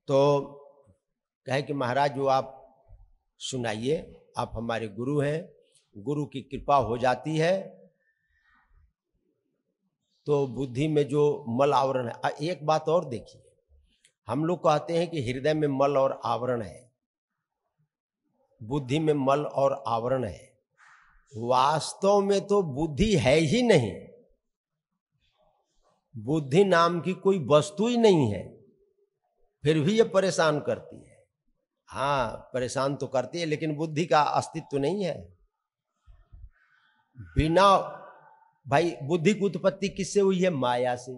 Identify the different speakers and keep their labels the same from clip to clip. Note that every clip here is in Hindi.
Speaker 1: तो कहे कि महाराज जो आप सुनाइए, आप हमारे गुरु हैं, गुरु की कृपा हो जाती है तो बुद्धि में जो मल आवरण है। एक बात और देखिए, हम लोग कहते हैं कि हृदय में मल और आवरण है, बुद्धि में मल और आवरण है। वास्तव में तो बुद्धि है ही नहीं, बुद्धि नाम की कोई वस्तु ही नहीं है, फिर भी ये परेशान करती है। हाँ, परेशान तो करती है, लेकिन बुद्धि का अस्तित्व नहीं है। बिना भाई, बुद्धि की उत्पत्ति किससे हुई है? माया से।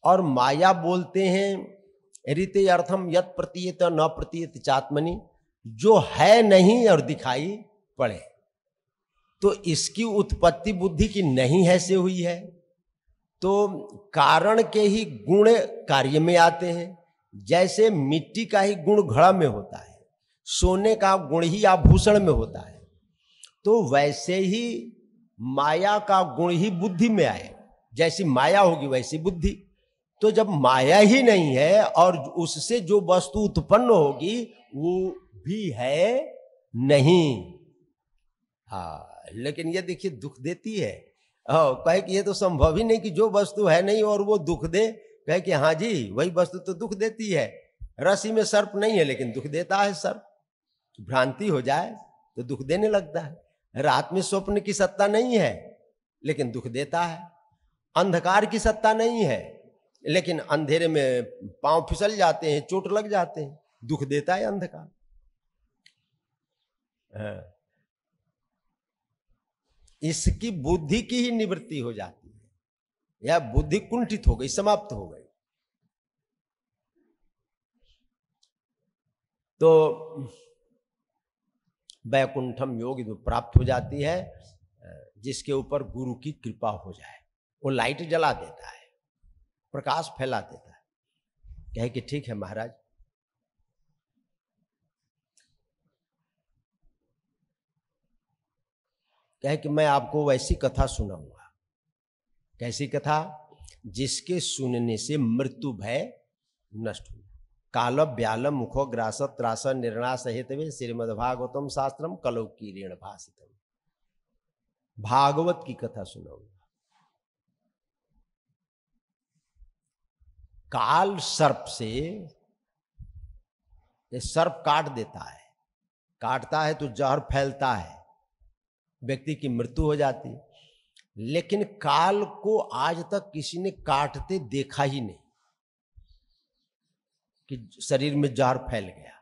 Speaker 1: और माया बोलते हैं रीते अर्थम यत प्रतीयत न प्रतीयत चात्मनि, जो है नहीं और दिखाई पड़े। तो इसकी उत्पत्ति बुद्धि की नहीं है से हुई है। तो कारण के ही गुण कार्य में आते हैं। जैसे मिट्टी का ही गुण घड़ा में होता है, सोने का गुण ही आभूषण में होता है, तो वैसे ही माया का गुण ही बुद्धि में आए। जैसी माया होगी वैसी बुद्धि। तो जब माया ही नहीं है और उससे जो वस्तु उत्पन्न होगी वो भी है नहीं। हाँ, लेकिन ये देखिए दुख देती है। कहे कि ये तो संभव ही नहीं कि जो वस्तु है नहीं और वो दुख दे। कहे कि हाँ जी, वही वस्तु तो दुख देती है। रस्सी में सर्प नहीं है लेकिन दुख देता है सर्प। भ्रांति हो जाए तो दुख देने लगता है। रात में स्वप्न की सत्ता नहीं है लेकिन दुख देता है। अंधकार की सत्ता नहीं है लेकिन अंधेरे में पांव फिसल जाते हैं, चोट लग जाते हैं, दुख देता है अंधकार। इसकी बुद्धि की ही निवृत्ति हो जाती है, या बुद्धि कुंठित हो गई, समाप्त हो गई। तो वैकुंठम योग जो प्राप्त हो जाती है, जिसके ऊपर गुरु की कृपा हो जाए। वो लाइट जला देता है, प्रकाश फैला देता है। कहे कि ठीक है महाराज, कहे कि मैं आपको वैसी कथा सुनाऊंगा। कैसी कथा? जिसके सुनने से मृत्यु भय नष्ट हो। काल व्याल मुखो ग्रास त्रास निर्णास हेतवे श्रीमद्भागवतम शास्त्रम कलौ कीरेण भाषितम। भागवत की कथा सुनाऊंगा। काल सर्प से, ये सर्प काट देता है, काटता है तो जहर फैलता है, व्यक्ति की मृत्यु हो जाती है। लेकिन काल को आज तक किसी ने काटते देखा ही नहीं कि शरीर में जहर फैल गया।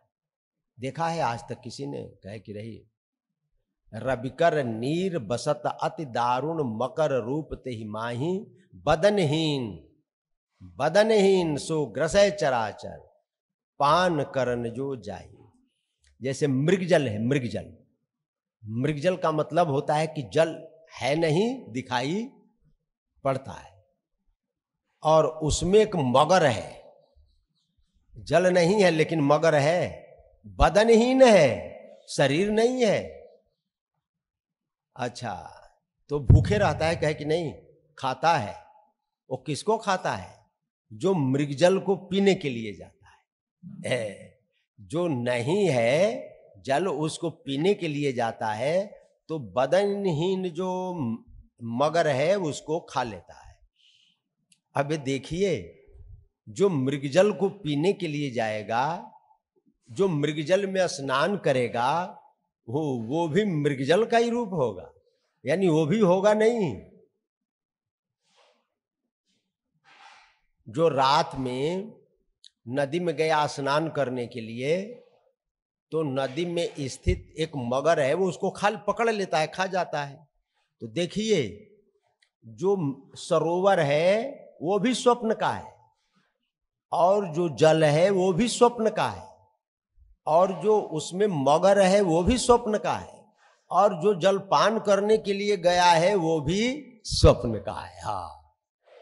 Speaker 1: देखा है आज तक किसी ने? कहे कि रही। रविकर नीर बसत अति दारुण मकर रूप ते ही माही बदनहीन, बदनहीन सो ग्रसय चराचर पान करन जो जाई। जैसे मृगजल है, मृगजल, मृगजल का मतलब होता है कि जल है नहीं, दिखाई पड़ता है, और उसमें एक मगर है। जल नहीं है लेकिन मगर है, बदनहीन है, शरीर नहीं है। अच्छा, तो भूखे रहता है? कहे कि नहीं, खाता है। वो किसको खाता है? जो मृगजल को पीने के लिए जाता है। जो नहीं है जल, उसको पीने के लिए जाता है, तो बदनहीन जो मगर है उसको खा लेता है। अब देखिए, जो मृगजल को पीने के लिए जाएगा, जो मृगजल में स्नान करेगा, वो भी मृगजल का ही रूप होगा, यानी वो भी होगा नहीं। जो रात में नदी में गया स्नान करने के लिए, तो नदी में स्थित एक मगर है, वो उसको पकड़ लेता है, खा जाता है। तो देखिए, जो सरोवर है वो भी स्वप्न का है, और जो जल है वो भी स्वप्न का है, और जो उसमें मगर है वो भी स्वप्न का है, और जो जल पान करने के लिए गया है वो भी स्वप्न का है। हाँ,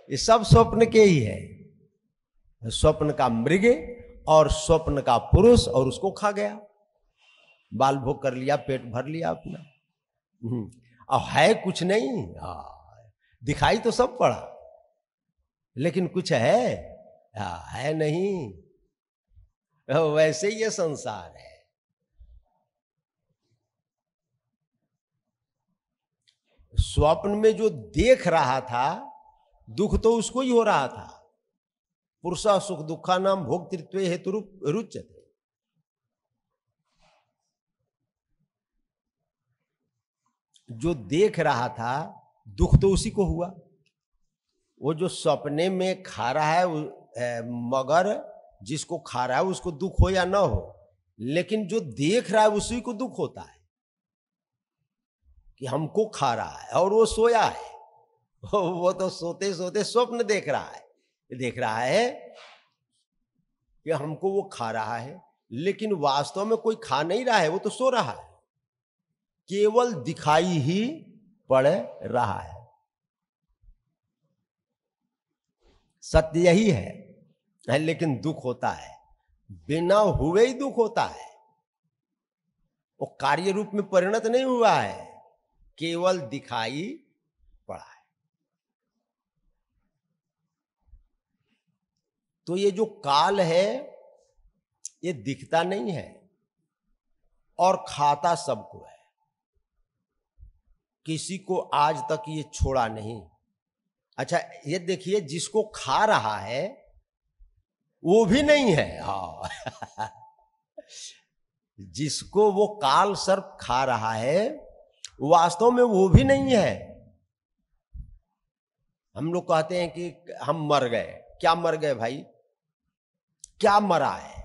Speaker 1: ये सब स्वप्न के ही है। स्वप्न का मृग और स्वप्न का पुरुष, और उसको खा गया, बाल भोग कर लिया, पेट भर लिया अपना। अब है कुछ नहीं। दिखाई तो सब पड़ा, लेकिन कुछ है नहीं। वैसे ये संसार है। स्वप्न में जो देख रहा था दुख तो उसको ही हो रहा था। पुरुषा सुख दुखा नाम भोक्तृत्व हेतु रुच्यते। जो देख रहा था दुख तो उसी को हुआ। वो जो सपने में खा रहा है मगर जिसको खा रहा है उसको दुख हो या ना हो, लेकिन जो देख रहा है उसी को दुख होता है कि हमको खा रहा है और वो सोया है। वो तो सोते सोते स्वप्न देख रहा है कि हमको वो खा रहा है, लेकिन वास्तव में कोई खा नहीं रहा है, वो तो सो रहा है, केवल दिखाई ही पड़ रहा है। सत्य यही है, लेकिन दुख होता है, बिना हुए ही दुख होता है। वो कार्य रूप में परिणत नहीं हुआ है, केवल दिखाई पड़ा है। तो ये जो काल है ये दिखता नहीं है और खाता सबको है। किसी को आज तक ये छोड़ा नहीं। अच्छा ये देखिए, जिसको खा रहा है वो भी नहीं है। हाँ जिसको वो काल सर्प खा रहा है वास्तव में वो भी नहीं है। हम लोग कहते हैं कि हम मर गए। क्या मर गए भाई? क्या मरा है?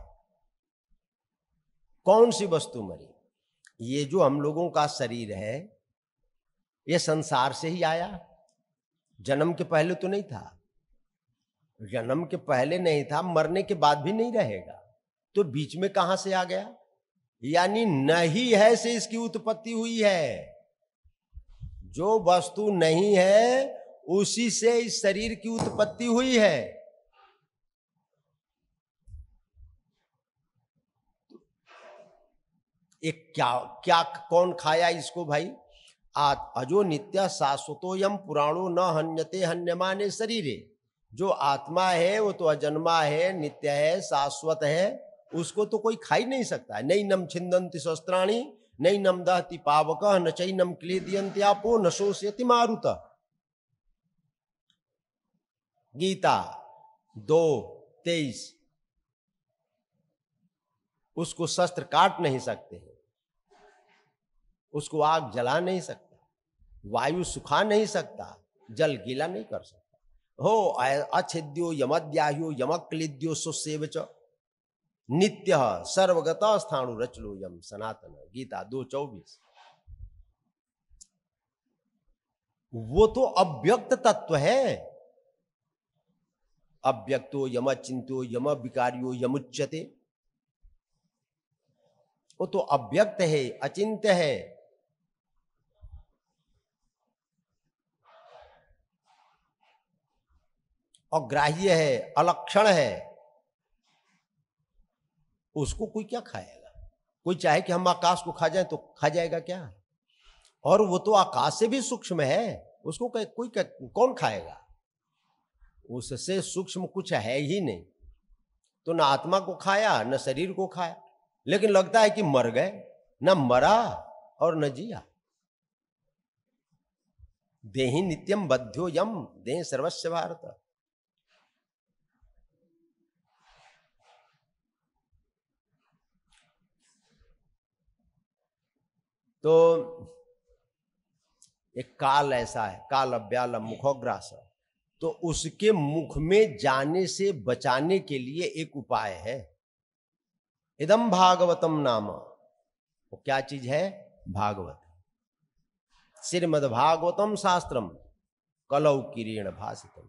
Speaker 1: कौन सी वस्तु मरी? ये जो हम लोगों का शरीर है ये संसार से ही आया, जन्म के पहले तो नहीं था। जन्म के पहले नहीं था, मरने के बाद भी नहीं रहेगा, तो बीच में कहां से आ गया? यानी नहीं है से इसकी उत्पत्ति हुई है। जो वस्तु नहीं है उसी से इस शरीर की उत्पत्ति हुई है। एक क्या कौन खाया इसको भाई? अजो नित्य शाश्वतोयम पुराणो न हन्यते हन्यमाने शरीरे। जो आत्मा है वो तो अजन्मा है, नित्य है, शाश्वत है, उसको तो कोई खा ही नहीं सकता है। नैनम छिन्दन्ति शस्त्राणि नैनम दहति पावकः न चैनम क्लेदयन्ति आपो न शोषयति मारुतः। गीता 2:23। उसको शस्त्र काट नहीं सकते हैं, उसको आग जला नहीं सकता, वायु सुखा नहीं सकता, जल गीला नहीं कर सकता। हो अच्छेद्यो यमद्याह्यो यमक्लिद्यो सुसेवच नित्य सर्वगत स्थाणु रचलो यम सनातन। गीता 2:24। वो तो अव्यक्त तत्व है। अव्यक्तो यम चिंतो यम विकार्यो यमुच्यते। वो तो अव्यक्त है, अचिंत्य है। अग्राह्य है, अलक्षण है। उसको कोई क्या खाएगा? कोई चाहे कि हम आकाश को खा जाए तो खा जाएगा क्या? और वो तो आकाश से भी सूक्ष्म है, उसको कोई कौन खाएगा? उससे सूक्ष्म कुछ है ही नहीं। तो न आत्मा को खाया न शरीर को खाया, लेकिन लगता है कि मर गए। न मरा और न जिया। देहि नित्यम बध्यो यम देह सर्वस्व भारत। तो एक काल ऐसा है, काल अव्याल मुखोग्रास। तो उसके मुख में जाने से बचाने के लिए एक उपाय है। इदम भागवतम नाम। वो क्या चीज है? भागवत। श्रीमद् भागवतम शास्त्रम कलौ किरीण भासितम,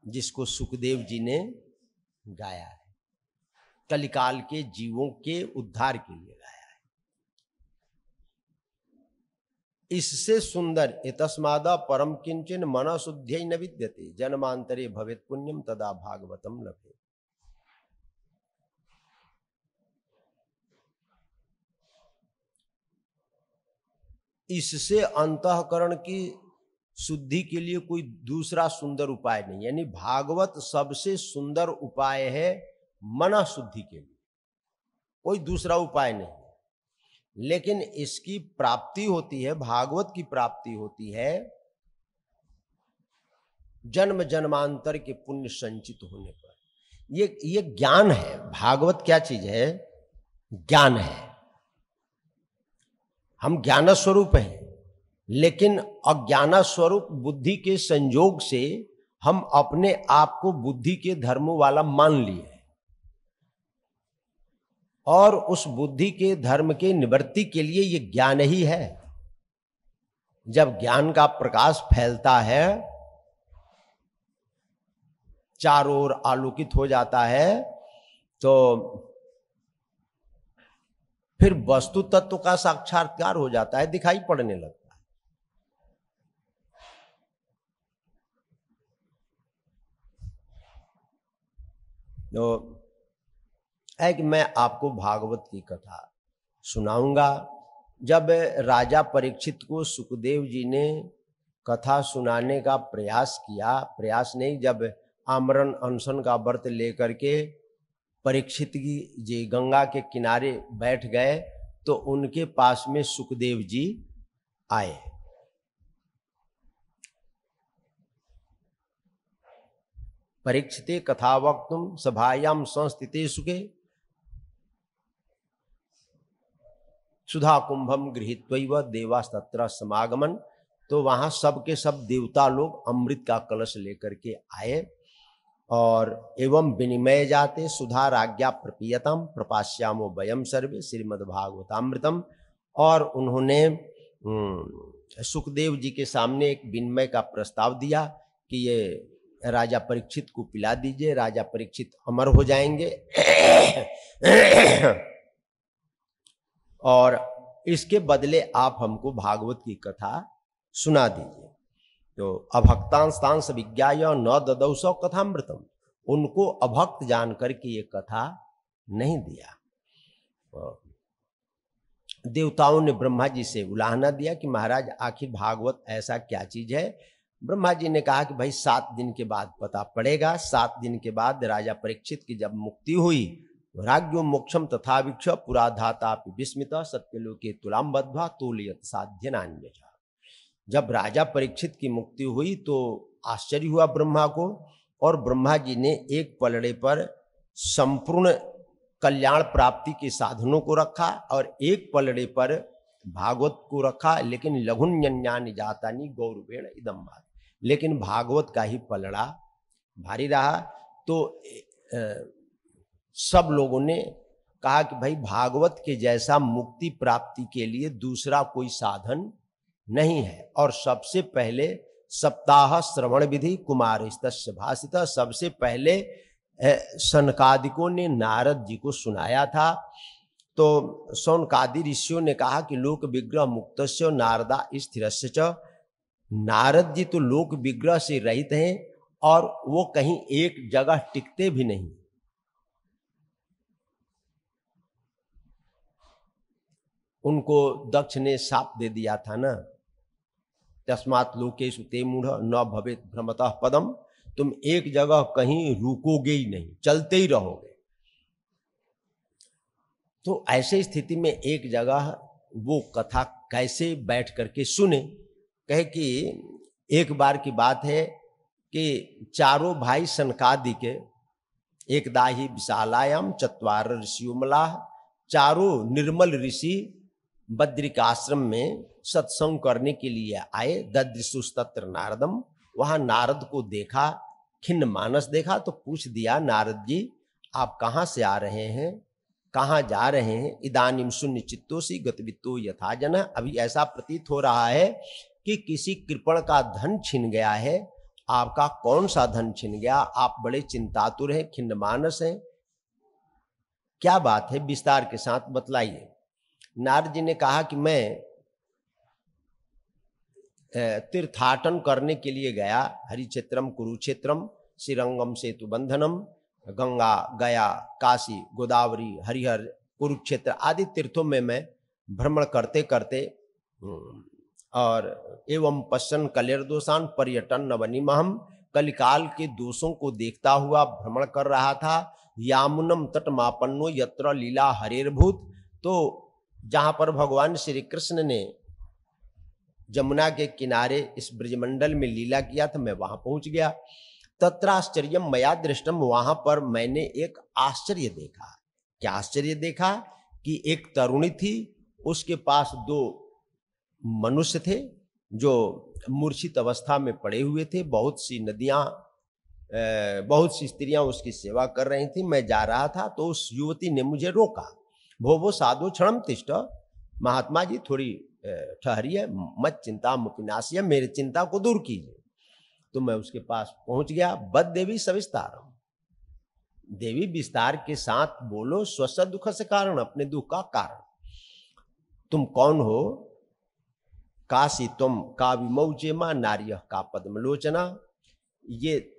Speaker 1: जिसको सुखदेव जी ने गाया है, कलिकाल के जीवों के उद्धार के लिए गाया है। इससे सुंदर एतस्मादा परम किंचन मन शुद्ध्यै न विद्यते जन्मांतरे भवेत् पुण्यम तदा भागवतम लभेत्। इससे अंतःकरण की शुद्धि के लिए कोई दूसरा सुंदर उपाय नहीं। यानी भागवत सबसे सुंदर उपाय है मन शुद्धि के लिए, कोई दूसरा उपाय नहीं। लेकिन इसकी प्राप्ति होती है, भागवत की प्राप्ति होती है जन्म जन्मांतर के पुण्य संचित होने पर। ये ज्ञान है। भागवत क्या चीज है? ज्ञान है। हम ज्ञान स्वरूप हैं, लेकिन अज्ञान स्वरूप बुद्धि के संयोग से हम अपने आप को बुद्धि के धर्म वाला मान लिए, और उस बुद्धि के धर्म के निवृत्ति के लिए ये ज्ञान ही है। जब ज्ञान का प्रकाश फैलता है, चारों ओर आलोकित हो जाता है, तो फिर वस्तु तत्व का साक्षात्कार हो जाता है, दिखाई पड़ने लगता है। तो है कि मैं आपको भागवत की कथा सुनाऊंगा। जब राजा परीक्षित को सुखदेव जी ने कथा सुनाने का प्रयास किया, प्रयास नहीं, जब आमरण अनशन का व्रत लेकर के परीक्षित जी गंगा के किनारे बैठ गए, तो उनके पास में सुखदेव जी आए। परीक्षिते कथा वक्तुम सभायाम संस्थिते सुखे सुधा कुंभम गृहीत्वैव देवास्तत्र समागमन। तो वहां सब के सब देवता लोग अमृत का कलश लेकर के आए, और एवं विनिमय जाते सुधा राज्ञा प्रपीयतम प्रपाश्यामो वयम सर्वे श्रीमद्भागवतामृतम। और उन्होंने सुखदेव जी के सामने एक विनिमय का प्रस्ताव दिया कि ये राजा परीक्षित को पिला दीजिए, राजा परीक्षित अमर हो जाएंगे और इसके बदले आप हमको भागवत की कथा सुना दीजिए। तो अभक्तांस्तांस विज्ञाय न ददौसौ कथामृतम, उनको अभक्त जान करके ये कथा नहीं दिया। देवताओं ने ब्रह्मा जी से उलाहना दिया कि महाराज आखिर भागवत ऐसा क्या चीज है। ब्रह्मा जी ने कहा कि भाई 7 दिन के बाद पता पड़ेगा। 7 दिन के बाद राजा परीक्षित की जब मुक्ति हुई, राज्ञो मोक्षम तथा वीक्ष पुराधाता विस्मित सत्यलोके तुलाम बद्ध्वा तोलयत साध्य नान्यथा। जब राजा परीक्षित की मुक्ति हुई तो आश्चर्य हुआ ब्रह्मा को, और ब्रह्मा जी ने एक पलड़े पर संपूर्ण कल्याण प्राप्ति के साधनों को रखा और एक पलड़े पर भागवत को रखा। लेकिन लघुन्यन्यानि जातानि गौरवेण इदम भात, लेकिन भागवत का ही पलड़ा भारी रहा। तो सब लोगों ने कहा कि भाई भागवत के जैसा मुक्ति प्राप्ति के लिए दूसरा कोई साधन नहीं है। और सबसे पहले सप्ताह श्रवण विधि कुमारस्तस्य भाषित, सबसे पहले सनकादिकों ने नारद जी को सुनाया था। तो सौनकादि ऋषियों ने कहा कि लोक विग्रह मुक्तस्य नारदा स्थिरस्य च, नारद जी तो लोक विग्रह से रहित हैं और वो कहीं एक जगह टिकते भी नहीं। उनको दक्ष ने शाप दे दिया था ना, तस्मात् लोकेषु ते मूढ़ न भवेत् भ्रमतः पदम, तुम एक जगह कहीं रुकोगे ही नहीं, चलते ही रहोगे। तो ऐसे स्थिति में एक जगह वो कथा कैसे बैठ करके सुने। कहे कि एक बार की बात है कि चारों भाई सनकादि के एकदा ही विशालायाम चत्वार ऋषियोमलाः, चारों निर्मल ऋषि बद्रिक आश्रम में सत्संग करने के लिए आए। ददृशुस्तत्र नारदम, वहां नारद को देखा, खिन्न मानस देखा, तो पूछ दिया नारद जी आप कहाँ से आ रहे हैं, कहाँ जा रहे हैं। इदानीम शून्य चित्तोसी गतवित्तो यथा जन, अभी ऐसा प्रतीत हो रहा है कि किसी कृपण का धन छिन गया है। आपका कौन सा धन छिन गया, आप बड़े चिंतातुर हैं, खिन्न मानस हैं, क्या बात है, विस्तार के साथ बतलाइए। नारद जी ने कहा कि मैं तीर्थाटन करने के लिए गया, हरिक्षेत्रम कुरुक्षेत्रम श्रीरंगम सेतु बंधनम, गंगा गया काशी गोदावरी हरिहर कुरुक्षेत्र आदि तीर्थों में मैं भ्रमण करते करते और एवं पश्चन कलेर्दोषान पर्यटन नवनिमहम, कलिकाल के दोषों को देखता हुआ भ्रमण कर रहा था। यामुनम तटमापन्नो यत्र लीला हरेर्भूत। तो जहां पर भगवान श्री कृष्ण ने जमुना के किनारे इस ब्रजमंडल में लीला किया था, मैं वहां पहुंच गया। तत्राश्चर्यम मया दृष्टम, वहां पर मैंने एक आश्चर्य देखा। क्या आश्चर्य देखा? कि एक तरुणी थी, उसके पास 2 मनुष्य थे जो मूर्छित अवस्था में पड़े हुए थे। बहुत सी स्त्रियां उसकी सेवा कर रही थी। मैं जा रहा था तो उस युवती ने मुझे रोका। भो साधु क्षणम तिष्ठ, महात्मा जी थोड़ी ठहरिए, मत चिंता मुपिनाशिय, मेरी चिंता को दूर कीजिए। तो मैं उसके पास पहुंच गया। बद देवी सविस्तारम, देवी विस्तार के साथ बोलो, स्वस्थ दुख से कारण, अपने दुख का कारण। तुम कौन हो? काशी तुम का विमौचे मां नार्य का पद्मलोचना। ये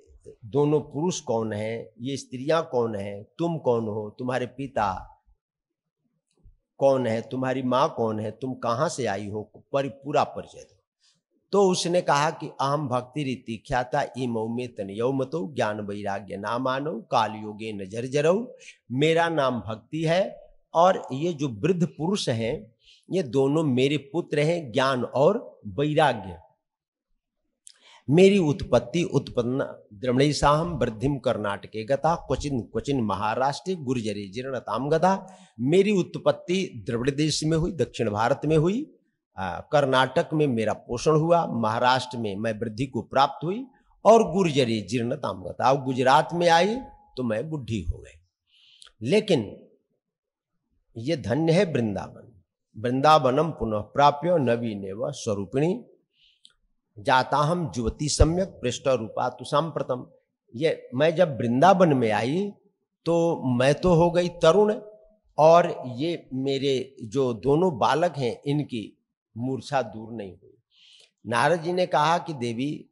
Speaker 1: दोनों पुरुष कौन है? ये स्त्रियां कौन है? तुम कौन हो? तुम्हारे पिता कौन है? तुम्हारी माँ कौन है? तुम कहाँ से आई हो? पूरा परिचय दो। तो उसने कहा कि अहम भक्ति रीति ख्याता इमौ में तनयौ मतो ज्ञान वैराग्य नामानो काल योगे न जर्जरौ। मेरा नाम भक्ति है और ये जो वृद्ध पुरुष हैं ये दोनों मेरे पुत्र हैं, ज्ञान और वैराग्य। मेरी उत्पत्ति उत्पन्न द्रमणेशाहम वृद्धिम कर्नाटके गता क्वचिन क्वचिन महाराष्ट्र गुर्जरे जीर्णताम गता। मेरी उत्पत्ति द्रविड़ देश में हुई, दक्षिण भारत में हुई, कर्नाटक में मेरा पोषण हुआ, महाराष्ट्र में मैं वृद्धि को प्राप्त हुई और गुर्जरी जीर्णताम गता। अब गुजरात में आई तो मैं बुढ़ी हो गई। लेकिन ये धन्य है वृंदावन, वृंदावनम पुनः प्राप्य नवीनेव स्वरूपिणी जाता हम युवती सम्यक पृष्ठ रूपा तु सांप्रतम। ये मैं जब वृंदावन में आई तो मैं तो हो गई तरुण और ये मेरे जो दोनों बालक हैं इनकी मूर्छा दूर नहीं हुई। नारद जी ने कहा कि देवी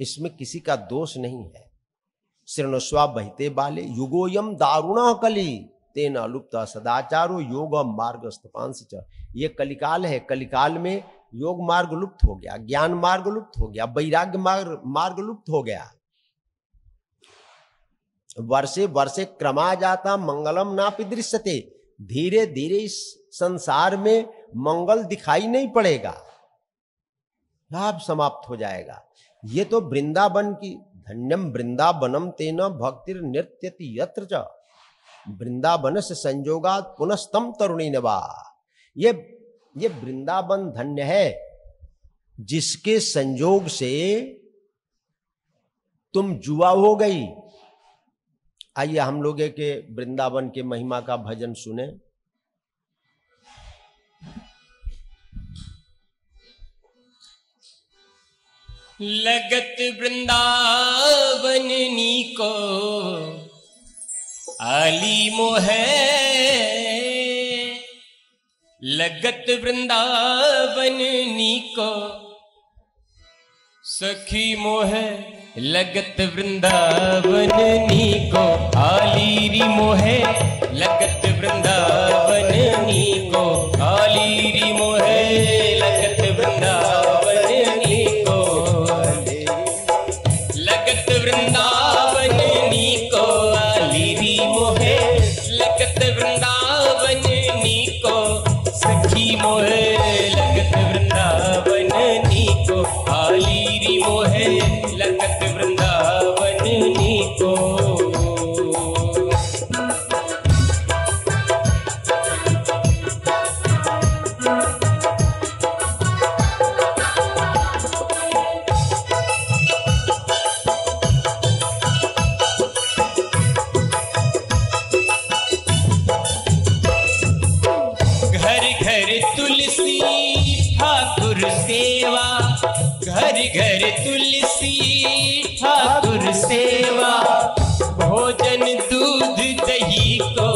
Speaker 1: इसमें किसी का दोष नहीं है। शृणुस्वा बहिते बाले युगोयम दारुणा कली तेन अलुप्त सदाचारो योग मार्ग स्तपांसी च। ये कलिकाल है, कलिकाल में योग मार्ग लुप्त हो गया, ज्ञान मार्ग लुप्त हो गया, वैराग्य मार्ग लुप्त हो गया। वर्षे वर्षे क्रमा जाता मंगलम नापि दृश्यते। धीरे धीरे इस संसार में मंगल दिखाई नहीं पड़ेगा, लाभ समाप्त हो जाएगा। ये तो वृंदावन की धन्यम वृंदावनम तेन भक्तिर नृत्यति यत्र च वृंदावन से संजोगात पुनस्तम तरुणी नवा। ये वृंदावन धन्य है जिसके संजोग से तुम जुआ हो गई। आइए हम लोग के वृंदावन के महिमा का भजन सुने।
Speaker 2: लगत वृंदावन नीको आली मोहे, लगत वृंदावन नीको सखी मोहे, लगत वृंदावन नीको आली री मोहे, लगत वृंदावन नीको आली री मोहे, लगत वृंदावन नीको, लगत वृंदावन नीको आली री मोहे, लगत वृंदावन नीको सखी मोहे, लगत वृंदावन नीको आली री मोहे, लगत वृंदावन नीको। घर घर तुलसी ठाकुर सेवा, भोजन दूध दही को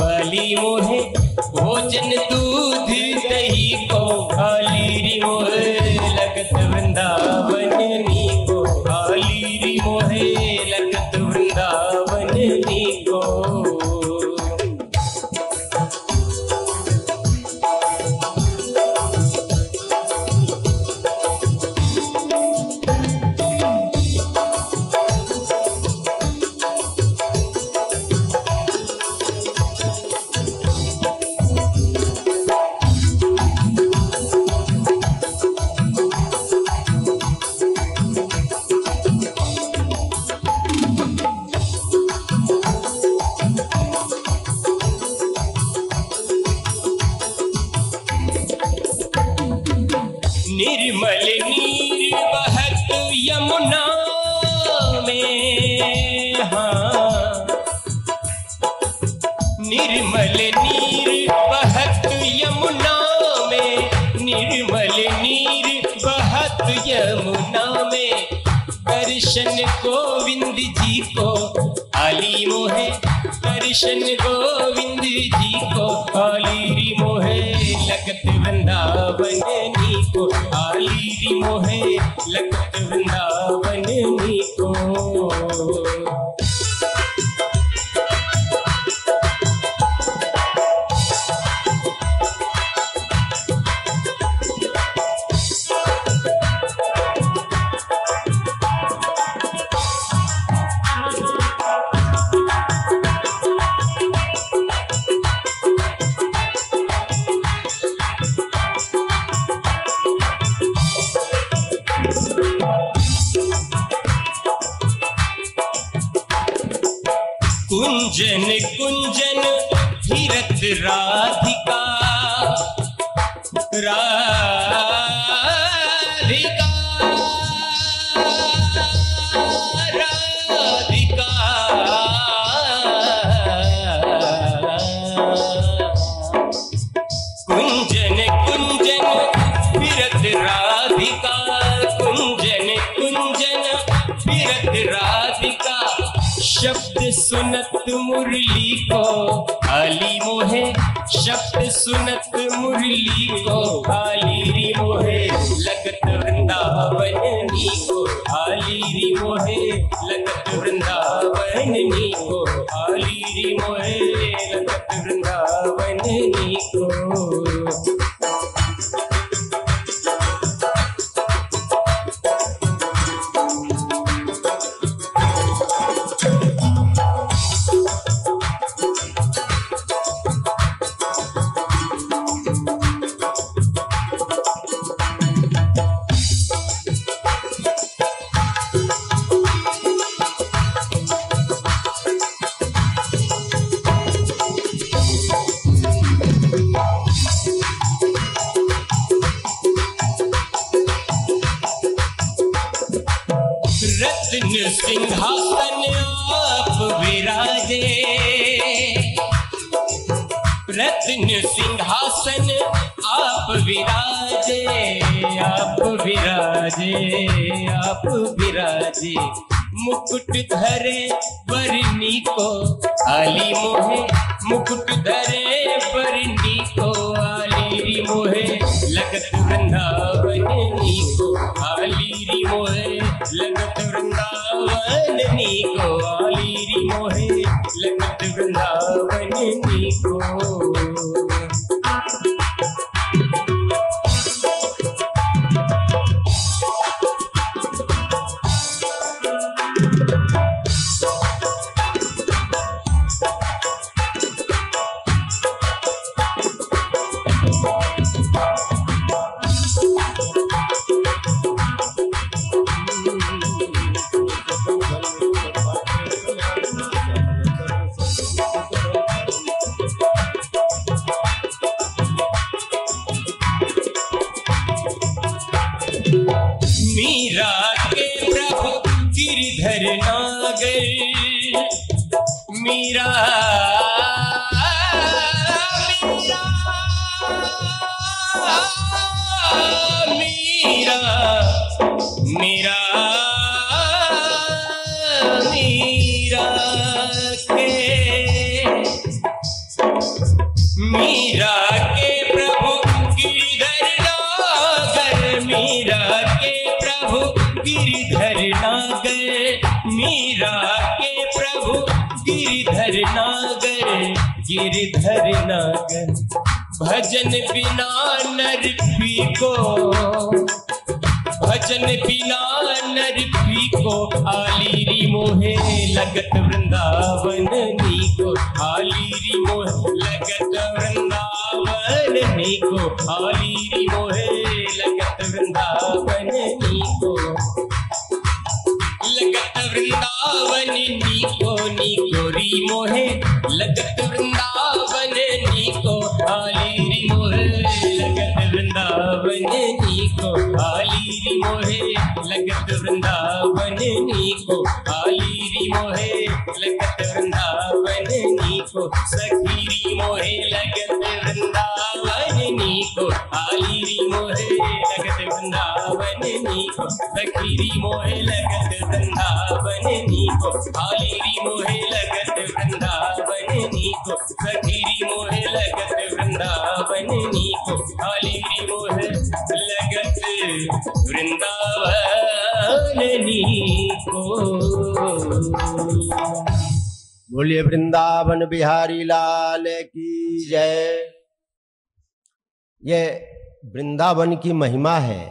Speaker 2: आली मोहे, भोजन दूध दही को आली री मोहे, लगत वृंदावन नीको आली री मोहे, लगत वृंदावन नीको। निर्मल नीर बहत यमुना में, निर्मल नीर बहत यमुना में, दर्शन गोविंद जी को आली मोहे, दर्शन गोविंद जी को आली मोहे, लगत वृंदावन नी को आली मोहे, लगत वृंदावन नी को। कुंजन कुंजन धीरथ राधिका, राधिका राधिका, कुंजन कुंजन धीरथ राधिका, कुंजन कुंजन धीरथ राधिका, शब्द सुनत मुरली को आली मोहे, शब्द सुनत मुरली को आली मोहे, लगत वृंदावन नी को आली मोहे, लगत वृंदावन नी को आली मोहे, लगत वृंदावन नी को। रत्न सिंहासन आप विराजे, रत्न सिंहासन आप विराजे, आप विराजे, आप विराजे, मुकुट धरे बरनी को आली मोहे, मुकुट धरे बरनी को आली मोहे, लगत वृंदावन नी को आली मोहे, लगत वृंदावन नी को आली मोहे, लगत वृंदावन नी को। मीरा के प्रभु गिरधर नागर, मीरा मीरा मीरा मीरा के, मीरा के प्रभु गिरधर नागर, मीरा के प्रभु गिरधर नागर, मीरा के प्रभु गिरधर नागर, गिरधर नागर, भजन बिना नर पीको, भजन बिना नर पीको आली मोहे, लगत वृंदावन नी को आली मोहे, लगत वृंदावन नी को आली मोहे, लगत वृंदावन नी को, लगत वृंदावन नी को री मोहे, लगत वृंदावन नी को आली मोहे, लगत वृंदावन नी को आली मोहे, लगत वृंदावन नी को आली मोहे, लगत लगत वृंदावन नीको सखीरी मोहे लगत वृंदावन नीको आलीरी मोहे लगत वृंदावन नीको सखीरी मोहे लगत वृंदावन नीको आलीरी मोहे लगत वृंदावन नीको सखीरी मोहे लगत वृंदावन नीको आलीरी मोहे लगत वृंदावन नीको।
Speaker 1: बोलिए वृंदावन बिहारी लाल की जय। ये वृंदावन की महिमा है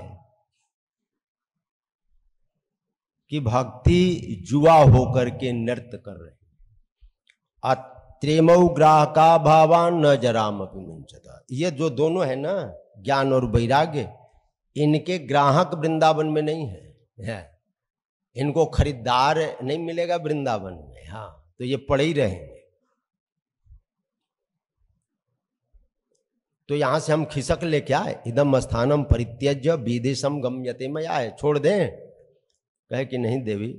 Speaker 1: कि भक्ति जुआ होकर के नृत्य कर रहे। त्रेमौ ग्राहका भावान न जराम अपि मुंचता। ये जो दोनों है ना, ज्ञान और वैराग्य, इनके ग्राहक वृंदावन में नहीं है, इनको खरीदार नहीं मिलेगा वृंदावन में। हाँ, तो ये पड़े ही रहेंगे। तो यहां से हम खिसक ले क्या है, इदम स्थानम परित्यज्य विदेशम गम्यते मया है, छोड़ दें। कहे कि नहीं देवी,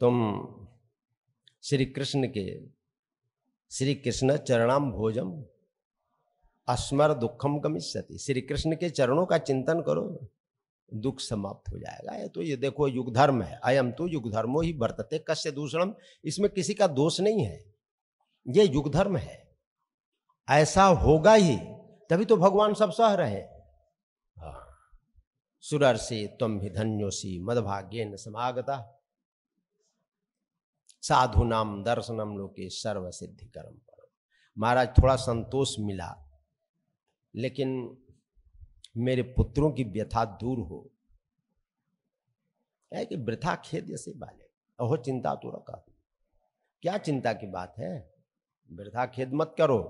Speaker 1: तुम श्री कृष्ण चरणाम भोजम अस्मर दुखम गमिष्यति। श्री कृष्ण के चरणों का चिंतन करो, दुख समाप्त हो जाएगा। ये तो ये देखो युग धर्म है, अयम तो युग धर्मो ही वर्तते कस्य दूषणम। इसमें किसी का दोष नहीं है, ये युग धर्म है, ऐसा होगा ही, तभी तो भगवान सब सह रहे। सुरर्षि त्वं हि धन्योसि मदभाग्येन समागता साधु नाम दर्शनम लोके सर्व सिद्धि कर्म। महाराज थोड़ा संतोष मिला, लेकिन मेरे पुत्रों की व्यथा दूर हो। है कि वृथा खेद जैसे बाले, अहो चिंता तो रखा, क्या चिंता की बात है, वृथा खेद मत करो।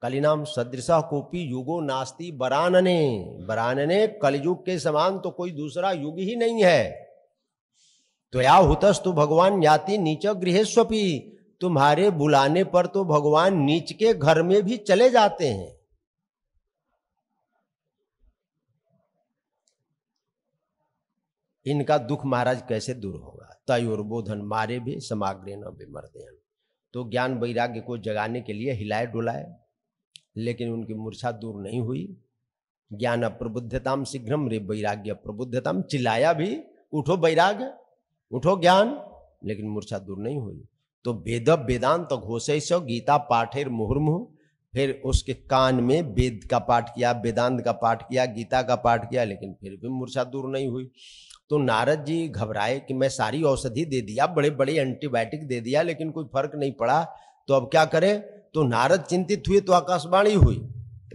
Speaker 1: कलिनाम सदृशः कोपी युगो नास्ति बरानने। बरानने, कलयुग के समान तो कोई दूसरा युग ही नहीं है। तो या हुतस्तु भगवान याति नीच गृहेष्वपि। तुम्हारे बुलाने पर तो भगवान नीच के घर में भी चले जाते हैं। इनका दुख महाराज कैसे दूर होगा। तयोर्बोधन मारे भी समाग्रे न विमर्दयन। तो ज्ञान वैराग्य को जगाने के लिए हिलाए डुलाए, लेकिन उनकी मूर्छा दूर नहीं हुई। ज्ञान अप्रबुद्धताम शीघ्रम रे वैराग्य प्रबुद्धताम। चिल्लाया भी, उठो वैराग्य, उठो ज्ञान, लेकिन मूर्छा दूर नहीं हुई। तो वेद वेदांत घोषैष गीता पाठेर मुहुर्मुहु। फिर उसके कान में वेद का पाठ किया, वेदांत का पाठ किया, गीता का पाठ किया, लेकिन फिर भी मूर्छा दूर नहीं हुई। तो नारद जी घबराए कि मैं सारी औषधि दे दिया, बड़े बड़े एंटीबायोटिक दे दिया, लेकिन कोई फर्क नहीं पड़ा, तो अब क्या करें। तो नारद चिंतित हुए तो आकाशवाणी हुई,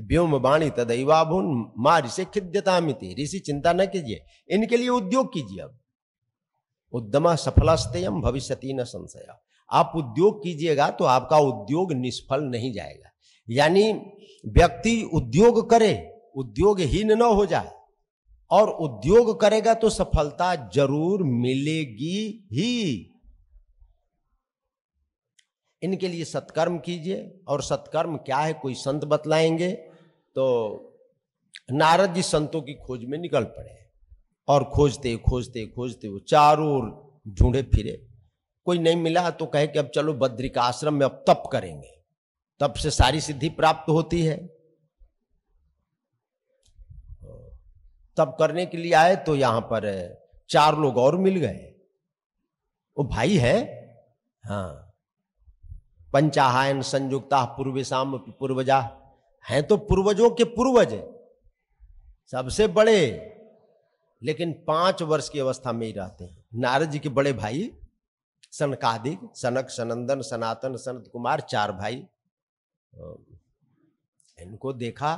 Speaker 1: व्योम वाणी तदैवाभून मां ऋषि खिद्यतामिति। ऋषि चिंता न कीजिए, इनके लिए उद्योग कीजिए। अब उद्यमा सफलस्तेयम भविष्यति न संशय। आप उद्योग कीजिएगा तो आपका उद्योग निष्फल नहीं जाएगा। यानी व्यक्ति उद्योग करे, उद्योगहीन न हो जाए, और उद्योग करेगा तो सफलता जरूर मिलेगी ही। इनके लिए सत्कर्म कीजिए। और सत्कर्म क्या है, कोई संत बतलाएंगे। तो नारद जी संतों की खोज में निकल पड़े, और खोजते खोजते खोजते वो चारों ओर ढूंढे फिरे, कोई नहीं मिला। तो कहे कि अब चलो बद्रिका आश्रम में अब तप करेंगे, तप से सारी सिद्धि प्राप्त होती है। तप करने के लिए आए तो यहां पर 4 लोग और मिल गए। वो भाई है, हाँ, पंचाहायन संयुक्ता पूर्वेशाम पूर्वजा, हैं तो पूर्वजों के पूर्वज, सबसे बड़े, लेकिन 5 वर्ष की अवस्था में ही रहते हैं। नारद जी के बड़े भाई सनकादिक, सनक, सनंदन, सनातन, सनत कुमार, 4 भाई। इनको देखा,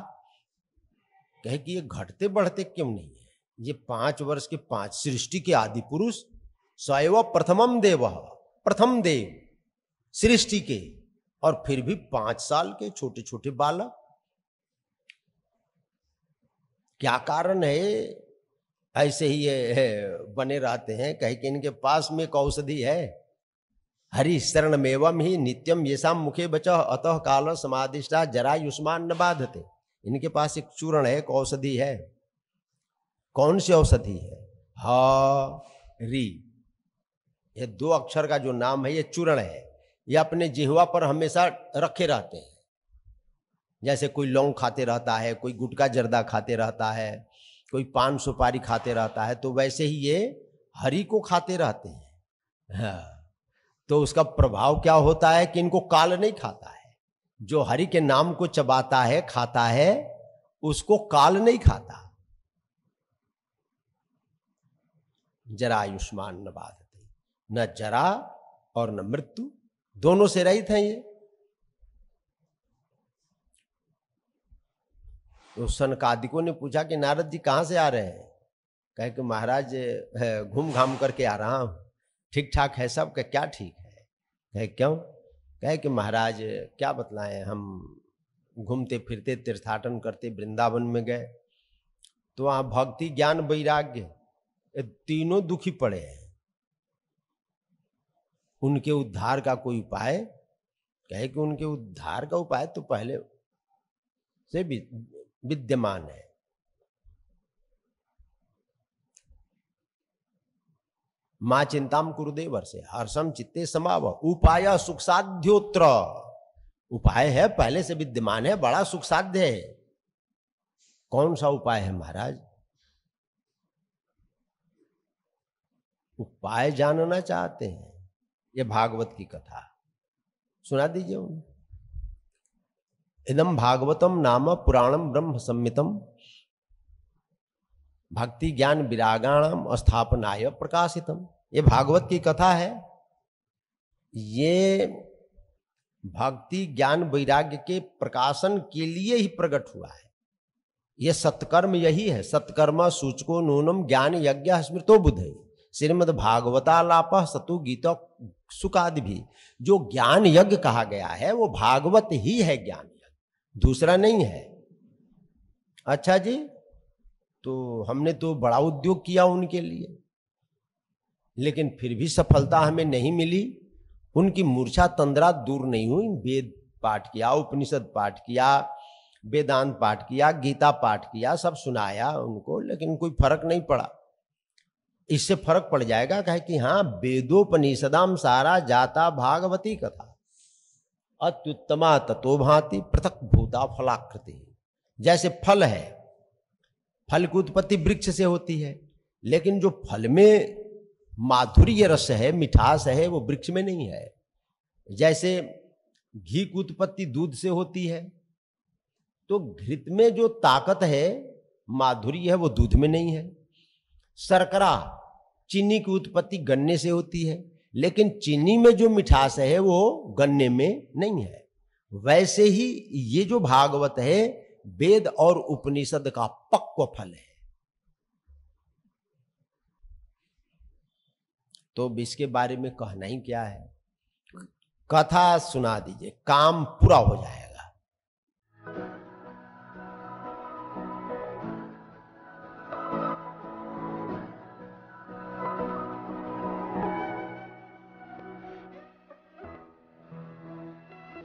Speaker 1: कहे कि ये घटते बढ़ते क्यों नहीं है। ये 5 वर्ष के 5 सृष्टि के आदि पुरुष, स्वयं प्रथमम देव, प्रथम देव सृष्टि के, और फिर भी 5 साल के छोटे छोटे बालक। क्या कारण है, ऐसे ही ये बने रहते हैं। कहे कि इनके पास में एक औषधि है, हरि शरणमेवं ही नित्यम येषाम मुखे बचः अतः काल समादिष्टा जरायुष्मान न बाधते। इनके पास एक चूर्ण है, एक औषधि है। कौन सी औषधि है? हरि। ये 2 अक्षर का जो नाम है ये चूर्ण है, ये अपने जिह्वा पर हमेशा रखे रहते हैं। जैसे कोई लौंग खाते रहता है, कोई गुटखा जर्दा खाते रहता है, कोई पान सुपारी खाते रहता है, तो वैसे ही ये हरि को खाते रहते हैं। हाँ, तो उसका प्रभाव क्या होता है कि इनको काल नहीं खाता है। जो हरि के नाम को चबाता है, खाता है, उसको काल नहीं खाता। जरा आयुष्मान न बाधते, न जरा और न मृत्यु, दोनों से रहित हैं ये। तो सनकादिकों ने पूछा कि नारद जी कहाँ से आ रहे हैं? कहे कि महाराज घूम घाम करके आ रहा हूँ। ठीक ठाक है सब? कहे क्या ठीक है? कहे क्यों? कहे कि महाराज क्या बतलाएं, हम घूमते फिरते तीर्थाटन करते वृंदावन में गए, तो वहाँ भक्ति ज्ञान वैराग्य ये तीनों दुखी पड़े हैं। उनके उद्धार का कोई उपाय? कहे कि उनके उद्धार का उपाय तो पहले से भी विद्यमान है। मां चिंताम कुरुदेवर से हर्षम चित्ते समाव उपाय सुख साध्योत्र। उपाय है, पहले से विद्यमान है, बड़ा सुख साध्य है। कौन सा उपाय है महाराज? उपाय जानना चाहते हैं? ये भागवत की कथा सुना दीजिए उन्हें। इदम भागवतम नाम पुराणम ब्रह्म संहितम भक्ति ज्ञान विरागाणाम स्थापनाय प्रकाशितम। ये भागवत की कथा है। ये भक्ति ज्ञान वैराग्य के प्रकाशन के लिए ही प्रकट हुआ है। ये सत्कर्म यही है। सत्कर्म सूचको नूनम ज्ञान यज्ञ स्मृतो बुद्धे श्रीमद् भागवतालाप सतु गीता सुखादि भी। जो ज्ञान यज्ञ कहा गया है वो भागवत ही है, ज्ञान यज्ञ दूसरा नहीं है। अच्छा जी, तो हमने तो बड़ा उद्योग किया उनके लिए, लेकिन फिर भी सफलता हमें नहीं मिली। उनकी मूर्छा तंद्रा दूर नहीं हुई। वेद पाठ किया, उपनिषद पाठ किया, वेदांत पाठ किया, गीता पाठ किया, सब सुनाया उनको, लेकिन कोई फर्क नहीं पड़ा। इससे फर्क पड़ जाएगा, कहे कि हाँ वेदोपनिषदाम सारा जाता भागवती कथा अत्युत्तमा ततो भांति पृथक भूता फलाकृति। जैसे फल है, फल की उत्पत्ति वृक्ष से होती है, लेकिन जो फल में माधुर्य रस है, मिठास है, वो वृक्ष में नहीं है। जैसे घी की उत्पत्ति दूध से होती है, तो घृत में जो ताकत है, माधुर्य है, वो दूध में नहीं है। शर्करा, चीनी की उत्पत्ति गन्ने से होती है, लेकिन चीनी में जो मिठास है वो गन्ने में नहीं है। वैसे ही ये जो भागवत है वेद और उपनिषद का पक्व फल है। तो इसके बारे में कहना ही क्या है, कथा सुना दीजिए, काम पूरा हो जाएगा।